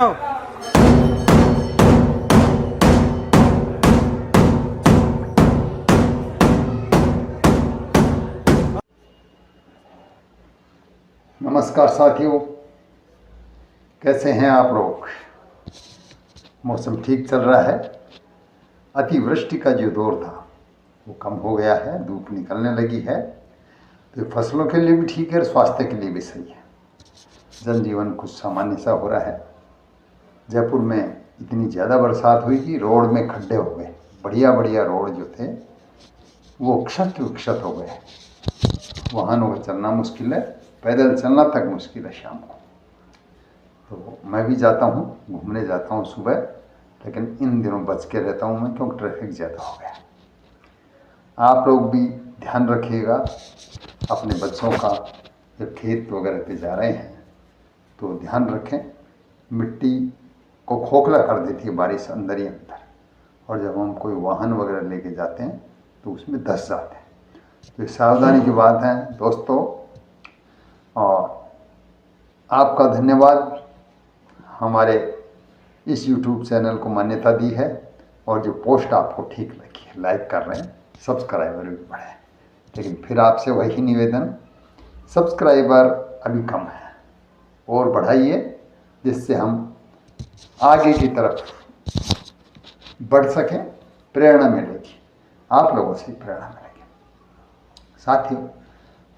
नमस्कार साथियों, कैसे हैं आप लोग। मौसम ठीक चल रहा है। अतिवृष्टि का जो दौर था वो कम हो गया है, धूप निकलने लगी है, तो फसलों के लिए भी ठीक है और स्वास्थ्य के लिए भी सही है। जनजीवन कुछ सामान्य सा हो रहा है। जयपुर में इतनी ज़्यादा बरसात हुई कि रोड में खड्डे हो गए। बढ़िया बढ़िया रोड जो थे वो क्षत विक्षत हो गए। वाहनों का चलना मुश्किल है, पैदल चलना तक मुश्किल है शाम को। तो मैं भी जाता हूँ, घूमने जाता हूँ सुबह, लेकिन इन दिनों बच के रहता हूँ मैं, क्योंकि ट्रैफिक ज़्यादा हो गया। आप लोग भी ध्यान रखिएगा अपने बच्चों का। जब खेत वगैरह पे जा रहे हैं तो ध्यान रखें, मिट्टी को खोखला कर देती है बारिश अंदर ही अंदर, और जब हम कोई वाहन वगैरह लेके जाते हैं तो उसमें धंस जाते हैं। तो ये सावधानी की बात है दोस्तों। और आपका धन्यवाद, हमारे इस YouTube चैनल को मान्यता दी है, और जो पोस्ट आपको ठीक लगी है लाइक कर रहे हैं, सब्सक्राइबर भी बढ़े। लेकिन फिर आपसे वही निवेदन, सब्सक्राइबर अभी कम है और बढ़ाइए, जिससे हम आगे की तरफ बढ़ सकें। प्रेरणा मिलेगी, आप लोगों से प्रेरणा मिलेगी। साथियों,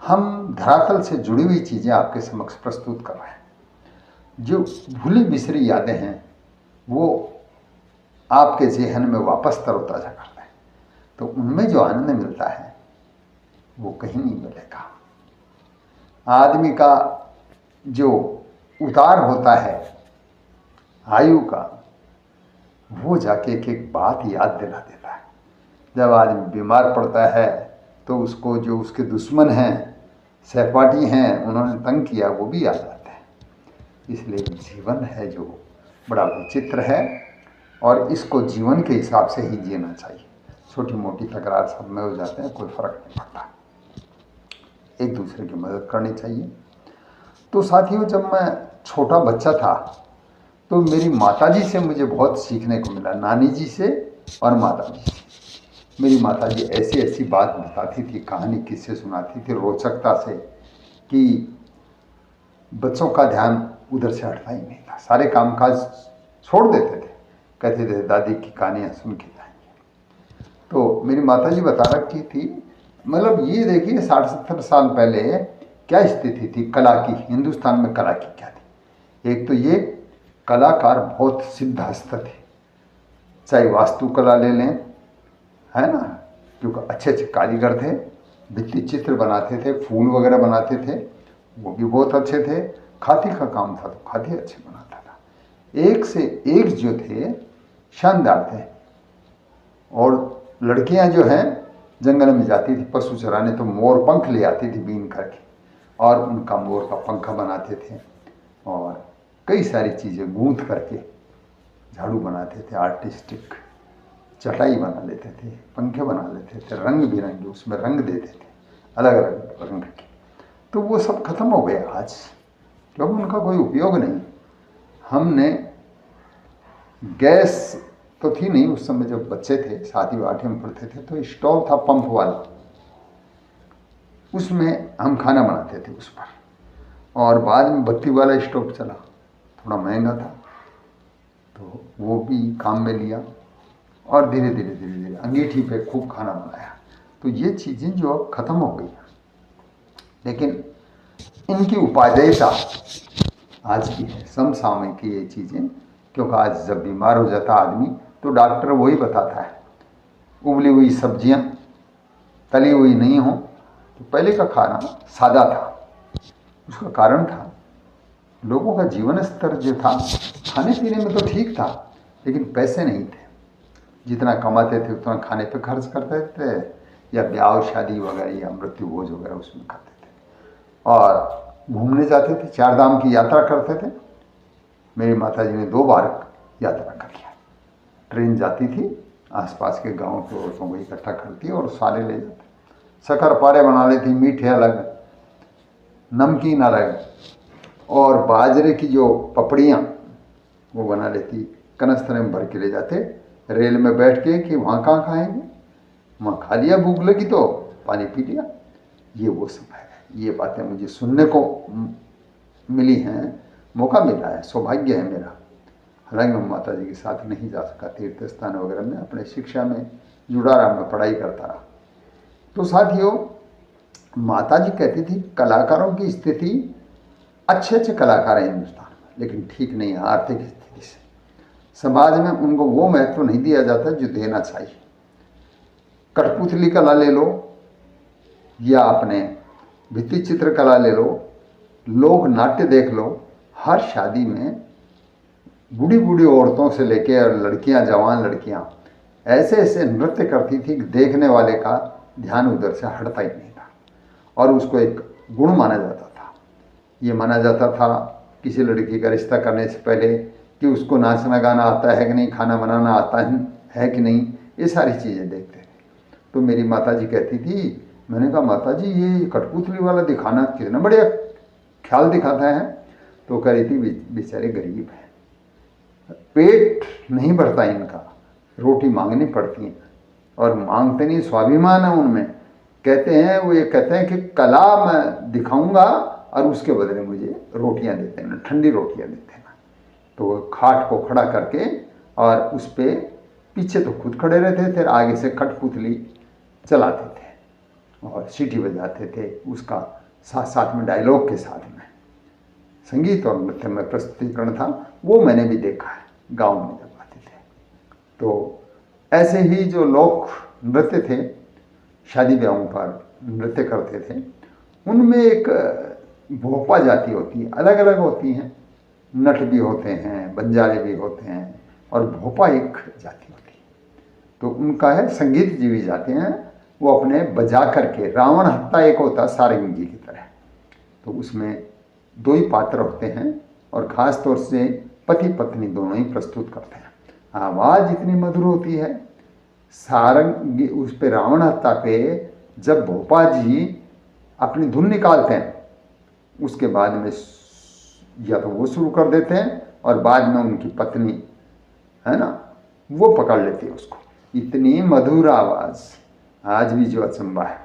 हम धरातल से जुड़ी हुई चीज़ें आपके समक्ष प्रस्तुत कर रहे हैं। जो भूली बिसरी यादें हैं वो आपके ज़हन में वापस तरोताज़ा करते हैं, तो उनमें जो आनंद मिलता है वो कहीं नहीं मिलेगा। आदमी का जो उतार होता है आयु का, वो जाके एक एक बात याद दिला देता है। जब आदमी बीमार पड़ता है तो उसको जो उसके दुश्मन हैं, सहपाठी हैं, उन्होंने तंग किया, वो भी याद आते हैं। इसलिए जीवन है जो बड़ा विचित्र है, और इसको जीवन के हिसाब से ही जीना चाहिए। छोटी मोटी तकरार सब में हो जाते हैं, कोई फ़र्क नहीं पड़ता। एक दूसरे की मदद करनी चाहिए। तो साथियों, जब मैं छोटा बच्चा था तो मेरी माताजी से मुझे बहुत सीखने को मिला, नानी जी से और माताजी से। मेरी माताजी ऐसी ऐसी बात बताती थी, कहानी किस्से सुनाती थी रोचकता से, कि बच्चों का ध्यान उधर से हटता ही नहीं था। सारे कामकाज छोड़ देते थे, कहते थे दादी की कहानियाँ सुन के जाएंगे। तो मेरी माताजी बता रखी थी, मतलब ये देखिए 60-70 साल पहले क्या स्थिति थी कला की, हिंदुस्तान में कला की क्या थी। एक तो ये कलाकार बहुत सिद्ध हस्त थे, चाहे वास्तुकला ले लें, है ना, क्योंकि अच्छे अच्छे कारीगर थे, भित्ति चित्र बनाते थे, फूल वगैरह बनाते थे, वो भी बहुत अच्छे थे। खादी का काम था तो खादी अच्छे बनाता था। एक से एक जो थे शानदार थे। और लड़कियां जो हैं जंगल में जाती थी पशु चराने, तो मोर पंख ले आती थी बीन करके, और उनका मोर का पंखा बनाते थे, और कई सारी चीज़ें गूंथ करके झाड़ू बनाते थे, आर्टिस्टिक चटाई बना लेते थे, पंखे बना लेते थे, रंग बिरंगे उसमें रंग देते थे, अलग अलग रंग के। तो वो सब खत्म हो गया आज, क्योंकि उनका कोई उपयोग नहीं। हमने गैस तो थी नहीं उस समय, जब बच्चे थे 7वीं 8वीं में पढ़ते थे, तो स्टोव था पंप वाला, उसमें हम खाना बनाते थे उस पर। और बाद में बत्ती वाला स्टोव चला, थोड़ा महंगा था, तो वो भी काम में लिया, और धीरे धीरे धीरे धीरे अंगीठी पे खूब खाना बनाया। तो ये चीज़ें जो अब ख़त्म हो गई, लेकिन इनकी उपादेयता आज भी है, समसामयिक की ये चीज़ें। क्योंकि आज जब बीमार हो जाता आदमी तो डॉक्टर वही बताता है, उबली हुई सब्जियां तली हुई नहीं हो। तो पहले का खाना सादा था, उसका कारण था लोगों का जीवन स्तर जो था, खाने पीने में तो ठीक था, लेकिन पैसे नहीं थे। जितना कमाते थे उतना खाने पे खर्च करते थे, या ब्याह शादी वगैरह या मृत्यु भोज वगैरह उसमें खाते थे, और घूमने जाते थे, 4 धाम की यात्रा करते थे। मेरी माताजी ने 2 बार यात्रा कर लिया। ट्रेन जाती थी, आसपास के गांव के औरतों को इकट्ठा करती और सारे ले जाते, शक्कर-पारे बना लेती, मीठे अलग, नमकीन अलग, और बाजरे की जो पपड़ियाँ वो बना लेती, कनस्तर में भर के ले जाते रेल में बैठ के कि वहाँ कहाँ खाएंगे, वहाँ खा लिया, भूख लगी तो पानी पी लिया। ये वो सब है। ये बातें मुझे सुनने को मिली हैं, मौका मिला है, सौभाग्य है मेरा। हालांकि मैं माता जी के साथ नहीं जा सका तीर्थ स्थान वगैरह में, अपने शिक्षा में जुड़ा रहा, मैं पढ़ाई करता रहा। तो साथियों, माता जी कहती थी कलाकारों की स्थिति, अच्छे अच्छे कलाकार हैं हिंदुस्तान में, लेकिन ठीक नहीं है आर्थिक स्थिति से। समाज में उनको वो महत्व नहीं दिया जाता जो देना चाहिए। कठपुतली कला ले लो या अपने भित्ति चित्र कला ले लो, लोक नाट्य देख लो, हर शादी में बूढ़ी बूढ़ी औरतों से लेके और लड़कियां, जवान लड़कियां ऐसे ऐसे नृत्य करती थी कि देखने वाले का ध्यान उधर से हटता ही नहीं था, और उसको एक गुण माना जाता था। ये माना जाता था किसी लड़की का रिश्ता करने से पहले कि उसको नाचना गाना आता है कि नहीं, खाना बनाना आता है कि नहीं, ये सारी चीज़ें देखते थे। तो मेरी माता जी कहती थी, मैंने कहा माता जी ये कठपुतली वाला दिखाना कितना बढ़िया ख्याल दिखाता है। तो कह रही थी बेचारे गरीब हैं, पेट नहीं भरता इनका, रोटी मांगनी पड़ती है, और मांगते नहीं, स्वाभिमान है उनमें। कहते हैं वो, ये कहते हैं कि कला मैं दिखाऊंगा और उसके बदले मुझे रोटियां देते हैं, ठंडी रोटियां देते हैं। तो खाट को खड़ा करके और उस पर पीछे तो खुद खड़े रहते थे, आगे से कठपुतली चलाते थे और सीटी बजाते थे, उसका साथ साथ में डायलॉग के साथ में संगीत और नृत्य में प्रस्तुतिकरण था। वो मैंने भी देखा है गांव में जब आते थे। तो ऐसे ही जो लोक नृत्य थे, शादी ब्याहों पर नृत्य करते थे, उनमें एक भोपा जाति होती है, अलग अलग होती हैं, नट भी होते हैं, बंजारे भी होते हैं, और भोपा एक जाति होती है। तो उनका है संगीत जीवी जाते हैं, वो अपने बजा करके, रावण हत्ता एक होता सारंगी की तरह, तो उसमें दो ही पात्र होते हैं और ख़ास तौर से पति पत्नी दोनों ही प्रस्तुत करते हैं। आवाज़ इतनी मधुर होती है, सारंगी उस पे रावण हत्ता पे जब भोपा जी अपनी धुन निकालते हैं, उसके बाद में या तो वो शुरू कर देते हैं और बाद में उनकी पत्नी है ना, वो पकड़ लेती है उसको। इतनी मधुर आवाज़, आज भी जो अचंबा है।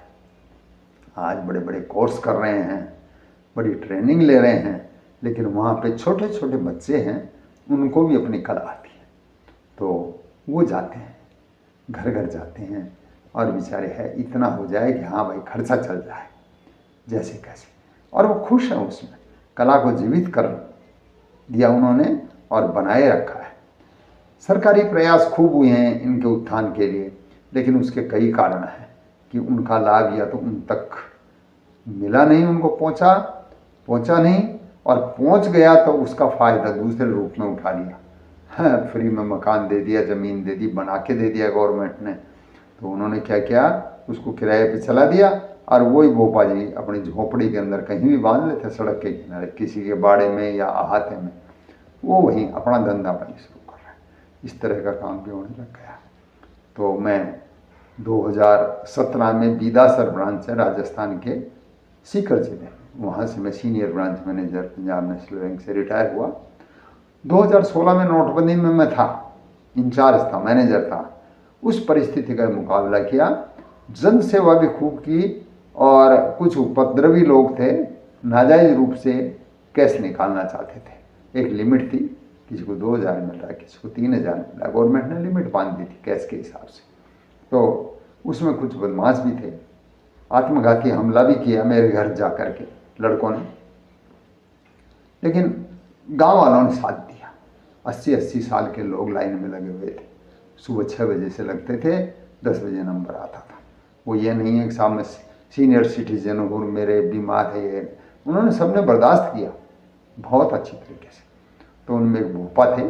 आज बड़े बड़े कोर्स कर रहे हैं, बड़ी ट्रेनिंग ले रहे हैं, लेकिन वहाँ पे छोटे छोटे बच्चे हैं, उनको भी अपनी कला आती है, तो वो जाते हैं, घर घर जाते हैं, और बेचारे है इतना हो जाए कि हाँ भाई खर्चा चल जाए जैसे कैसे, और वो खुश हैं उसमें। कला को जीवित कर दिया उन्होंने और बनाए रखा है। सरकारी प्रयास खूब हुए हैं इनके उत्थान के लिए, लेकिन उसके कई कारण हैं कि उनका लाभ या तो उन तक मिला नहीं, उनको पहुंचा नहीं, और पहुंच गया तो उसका फ़ायदा दूसरे रूप में उठा लिया। हाँ, फ्री में मकान दे दिया, ज़मीन दे दी, बना के दे दिया गवर्नमेंट ने, तो उन्होंने क्या किया, उसको किराए पे चला दिया, और वही भोपा जी अपनी झोपड़ी के अंदर कहीं भी बांध लेते, सड़क के किनारे, किसी के बाड़े में या अहाते में, वो वहीं अपना धंधा पानी शुरू कर रहा है। इस तरह का काम भी होने लग गया। तो मैं 2017 में बीदासर ब्रांच है राजस्थान के सीकर जिले, वहाँ से मैं senior branch manager Punjab national bank से रिटायर हुआ। 2016 में नोटबंदी में मैं था, इंचार्ज था, मैनेजर था। उस परिस्थिति का मुकाबला किया, जन सेवा भी खूब की, और कुछ उपद्रवी लोग थे, नाजायज़ रूप से कैश निकालना चाहते थे। एक लिमिट थी, किसी को 2000 मिल रहा है, किसी को 3000 मिल रहा है, गवर्नमेंट ने लिमिट बांध दी थी कैश के हिसाब से। तो उसमें कुछ बदमाश भी थे, आत्मघाती हमला भी किया मेरे घर जा कर के लड़कों ने, लेकिन गांव वालों ने साथ दिया। 80-80 साल के लोग लाइन में लगे हुए थे, सुबह 6 बजे से लगते थे, 10 बजे नंबर आता था। वो ये नहीं है कि सामने सीनियर सिटीजन और मेरे बीमार है, ये उन्होंने सबने बर्दाश्त किया बहुत अच्छी तरीके से। तो उनमें एक भोपा थे,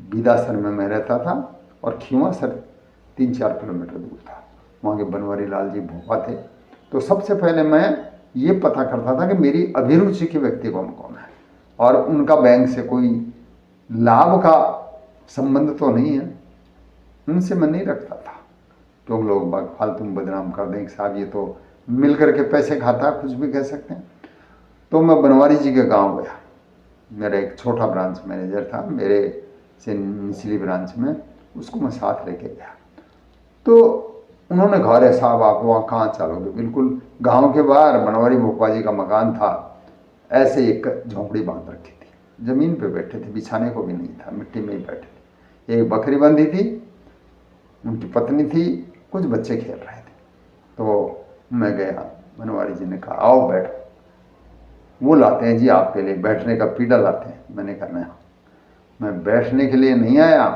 बीदासर में मैं रहता था, और खीवा सर 3-4 किलोमीटर दूर था, वहाँ के बनवारी लाल जी भोपा थे। तो सबसे पहले मैं ये पता करता था कि मेरी अभिरुचि के व्यक्ति कौन कौन है, और उनका बैंक से कोई लाभ का संबंध तो नहीं है, उनसे मैं नहीं रखता था, क्योंकि लोग बाग फालतू में बदनाम कर दें कि साहब ये तो मिल करके पैसे खाता, कुछ भी कह सकते हैं। तो मैं बनवारी जी के गांव गया, मेरा एक छोटा ब्रांच मैनेजर था मेरे से निचली ब्रांच में, उसको मैं साथ लेके गया। तो उन्होंने कहा, अरे साहब आप वहाँ कहाँ चलोगे, बिल्कुल गांव के बाहर बनवारी भोपा जी का मकान था, ऐसे एक झोंपड़ी बांध रखी थी, ज़मीन पे बैठे थे, बिछाने को भी नहीं था, मिट्टी में ही बैठे थे। एक बकरी बंधी थी, उनकी पत्नी थी, कुछ बच्चे खेल रहे थे। तो मैं गया, बनवारी जी ने कहा आओ बैठो। वो लाते हैं जी आपके लिए बैठने का पीड़ा लाते हैं। मैंने कहा नहीं, मैं बैठने के लिए नहीं आया।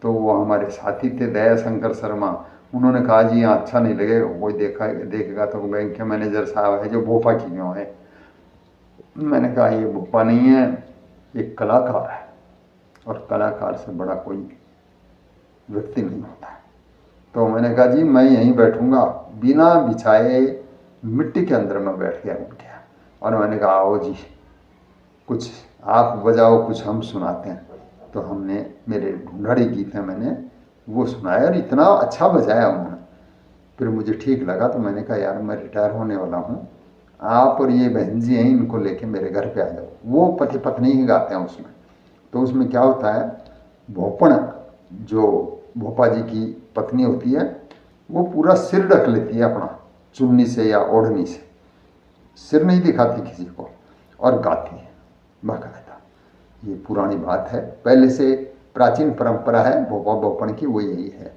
तो वो हमारे साथी थे दया शंकर शर्मा, उन्होंने कहा जी यहाँ अच्छा नहीं लगेगा, कोई देखेगा तो बैंक के मैनेजर साहब है जो भोपा की क्यों है। मैंने कहा ये भोपा नहीं है, एक कलाकार है, और कलाकार से बड़ा कोई व्यक्ति नहीं होता है। तो मैंने कहा जी मैं यहीं बैठूंगा, बिना बिछाए मिट्टी के अंदर मैं बैठ गया उनके। और मैंने कहा आओ जी, कुछ आप बजाओ कुछ हम सुनाते हैं। तो हमने, मेरे ढूंढाड़ी गीत है, मैंने वो सुनाया और इतना अच्छा बजाया उन्होंने। फिर मुझे ठीक लगा, तो मैंने कहा यार मैं रिटायर होने वाला हूँ, आप और ये बहन जी हैं, इनको लेके मेरे घर पे आ जाओ। वो पति पत्नी ही गाते हैं उसमें। तो उसमें क्या होता है, भोपण जो भोपा जी की पत्नी होती है, वो पूरा सिर ढक लेती है अपना चुन्नी से या ओढ़नी से, सिर नहीं दिखाती किसी को, और गाती है बाकायदा। ये पुरानी बात है, पहले से प्राचीन परंपरा है भोपा भोपण की, वो यही है,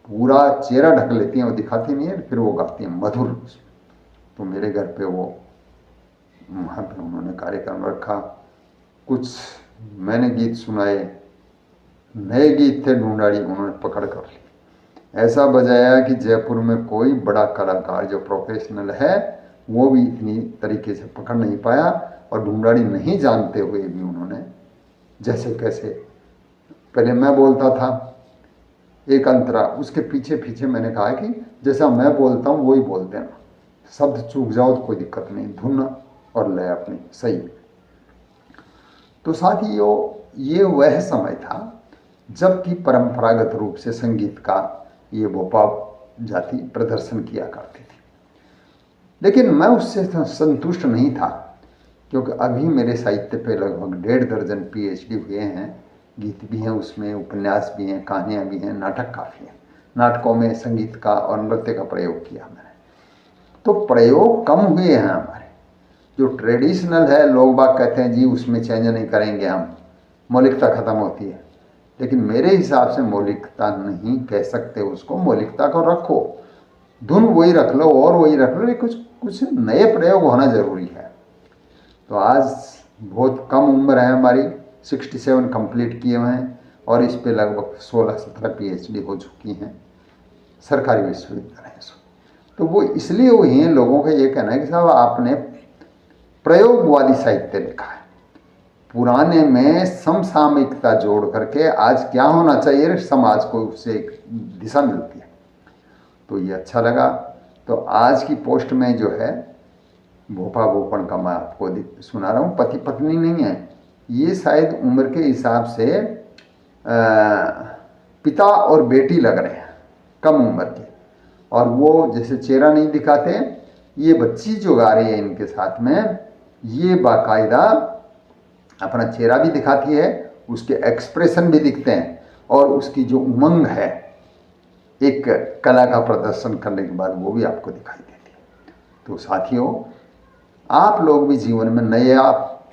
पूरा चेहरा ढक लेती हैं, वो दिखाती नहीं है, फिर वो गाती हैं मधुर। तो मेरे घर पे वो वहाँ पे उन्होंने कार्यक्रम रखा, कुछ मैंने गीत सुनाए, नए गीत थे, ढूंढाड़ी उन्होंने पकड़ कर ली, ऐसा बजाया कि जयपुर में कोई बड़ा कलाकार जो प्रोफेशनल है वो भी इतनी तरीके से पकड़ नहीं पाया। और ढूंढाड़ी नहीं जानते हुए भी उन्होंने जैसे कैसे, पहले मैं बोलता था एक अंतरा, उसके पीछे पीछे मैंने कहा कि जैसा मैं बोलता हूँ वही बोल देना, शब्द चूक जाओ तो कोई दिक्कत नहीं, धुन और लय अपनी सही। तो साथियों ये वह समय था जबकि परंपरागत रूप से संगीत का ये भोपा जाति प्रदर्शन किया करती थी। लेकिन मैं उससे संतुष्ट नहीं था, क्योंकि अभी मेरे साहित्य पे लगभग 1.5 दर्जन PhD हुए हैं, गीत भी हैं उसमें, उपन्यास भी हैं, कहानियाँ भी हैं, नाटक काफ़ी हैं। नाटकों में संगीत का और नृत्य का प्रयोग किया मैंने। तो प्रयोग कम हुए हैं हमारे, जो ट्रेडिशनल है लोग बाग कहते हैं जी उसमें चेंज नहीं करेंगे हम, मौलिकता खत्म होती है। लेकिन मेरे हिसाब से मौलिकता नहीं कह सकते उसको, मौलिकता को रखो, धुन वही रख लो और वही रख लो, कुछ कुछ नए प्रयोग होना जरूरी है। तो आज बहुत कम उम्र है हमारी, 67 कंप्लीट किए हुए हैं, और इस पे लगभग 16-17 PhD हो चुकी हैं सरकारी विश्वविद्यालय से। तो वो इसलिए हुई हैं, लोगों का ये कहना है कि साहब आपने प्रयोगवादी साहित्य लिखा है, पुराने में समसामयिकता जोड़ करके आज क्या होना चाहिए समाज को, उससे एक दिशा मिलती है। तो ये अच्छा लगा। तो आज की पोस्ट में जो है भोपा भोपण का मैं आपको सुना रहा हूँ, पति पत्नी नहीं है, ये शायद उम्र के हिसाब से पिता और बेटी लग रहे हैं, कम उम्र के, और वो जैसे चेहरा नहीं दिखाते, ये बच्ची जो गा रही है इनके साथ में, ये बाकायदा अपना चेहरा भी दिखाती है, उसके एक्सप्रेशन भी दिखते हैं, और उसकी जो उमंग है एक कला का प्रदर्शन करने के बाद वो भी आपको दिखाई देती है। तो साथियों आप लोग भी जीवन में नए आप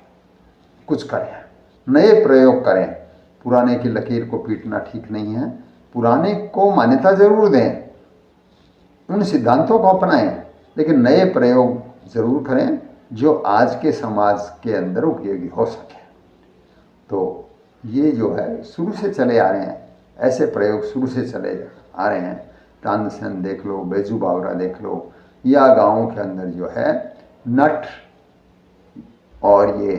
कुछ करें, नए प्रयोग करें, पुराने की लकीर को पीटना ठीक नहीं है, पुराने को मान्यता जरूर दें, उन सिद्धांतों को अपनाएं, लेकिन नए प्रयोग जरूर करें जो आज के समाज के अंदर उपयोगी हो सके। तो ये जो है शुरू से चले आ रहे हैं, ऐसे प्रयोग शुरू से चले आ रहे हैं, तानसेन देख लो, बैजू बावरा देख लो, या गाँव के अंदर जो है नट और ये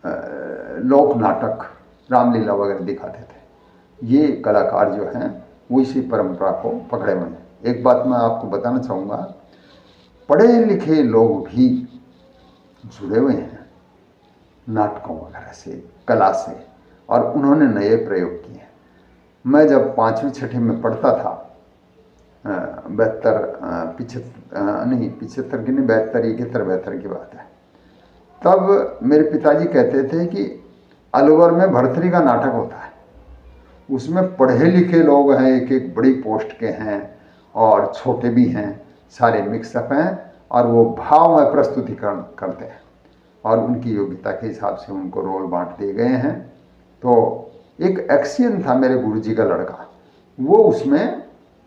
लोक नाटक, रामलीला वगैरह दिखाते थे, ये कलाकार जो हैं वो इसी परंपरा को पकड़े हुए हैं। एक बात मैं आपको बताना चाहूँगा, पढ़े लिखे लोग भी जुड़े हुए हैं नाटकों वगैरह से, कला से, और उन्होंने नए प्रयोग किए हैं। मैं जब 5वीं 6वीं में पढ़ता था, 72 75 की नहीं, 71 की बात है, तब मेरे पिताजी कहते थे कि अलवर में भरथरी का नाटक होता है, उसमें पढ़े लिखे लोग हैं, एक एक बड़ी पोस्ट के हैं और छोटे भी हैं, सारे मिक्सअप हैं और वो भाव में प्रस्तुतिकरण करते हैं और उनकी योग्यता के हिसाब से उनको रोल बांट दिए गए हैं। तो एक एक्सियन था मेरे गुरुजी का लड़का, वो उसमें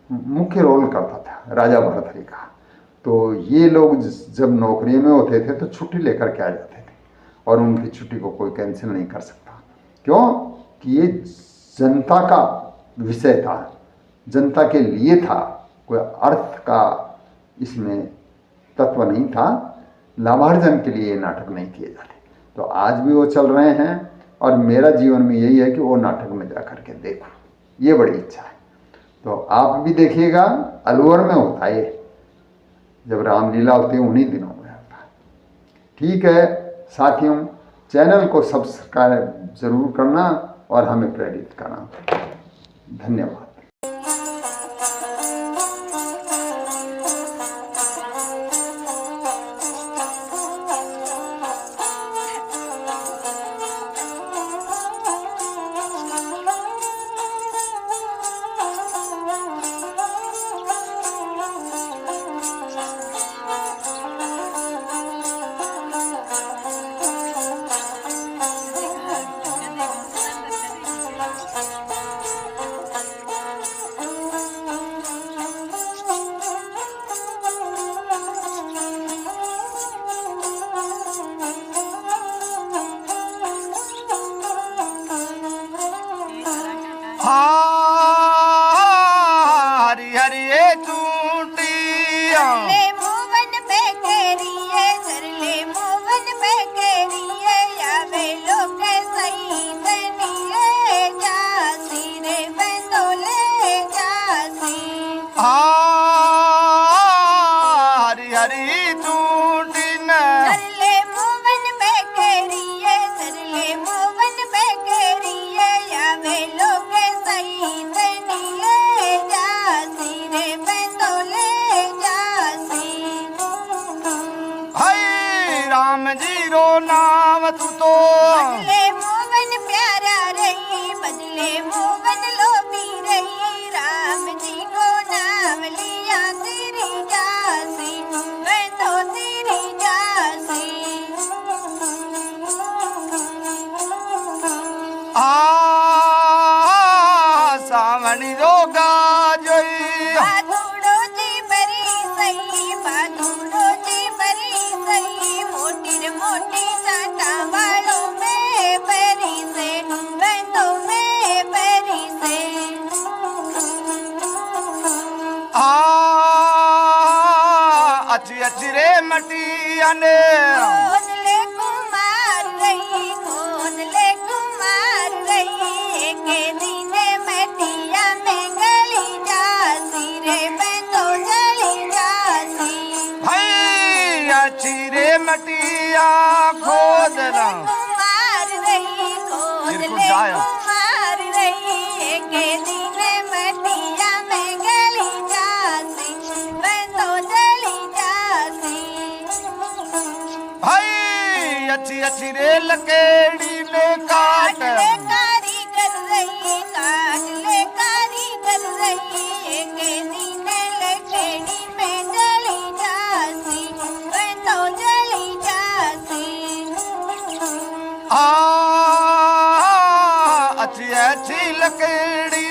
मुख्य रोल करता था राजा भरथरी का। तो ये लोग जब नौकरी में होते थे तो छुट्टी लेकर के आ जाते थे और उनकी छुट्टी को कोई कैंसिल नहीं कर सकता। क्यों कि ये जनता का विषय था, जनता के लिए था, कोई अर्थ का इसमें तत्व नहीं था, लाभार्जन के लिए ये नाटक नहीं किए जाते। तो आज भी वो चल रहे हैं और मेरा जीवन में यही है कि वो नाटक में जा कर के देखो, ये बड़ी इच्छा है। तो आप भी देखिएगा, अलवर में होता है ये, जब रामलीला होती है उन्हीं दिनों में होता है। ठीक है साथियों, चैनल को सब्सक्राइब जरूर करना और हमें प्रेरित करना। धन्यवाद। हरि हरि ये चूटिया सरले मोवन पे केरिए, सरले मोवन पे केरिए, यावे लोग सही बनिए जासी रे बंदोले जासी। हरि हरि चूटिन सरले मोवन पे केरिए, सरले मोवन पे केरिए, यावे लोग सही बनिए जासी रे बंदोले जासी। हई राम जी रो नाम तू तो बदले मोवन प्यारा रही, बदले मोवन लोभी रही, राम जी को नाम लिया तेरी जासी, मैं तो तेरी जासी। सावणी रोगा जोई बाधुड़ो जी बरी सही, बाधुड़ो जी बरी सही, मोटी रे मोटी चाटा वालों में बरी से, बंदों में बरी से। अच्छी अच्छी रे मटिया ने कौन ले कुमार रही, कौन ले कुमार रही, एक दिन मटिया में गली जासी रे बंदो जली जासी। भाई अच्छी रे मटिया खोद रहा कुमार रही, कौन बिल्कुल ले जायो। कुमार रही, एक दिन मटिया में गली जासी, बंदो जली जासी। भाई अच्छी अच्छी रे लकेड़ी ने काट ले कारीगर रही, काट ले कारीगर रही, एक दिन लकड़ी में जली जासी, बंदो जली जासी। अच्छी अच्छी लकड़ी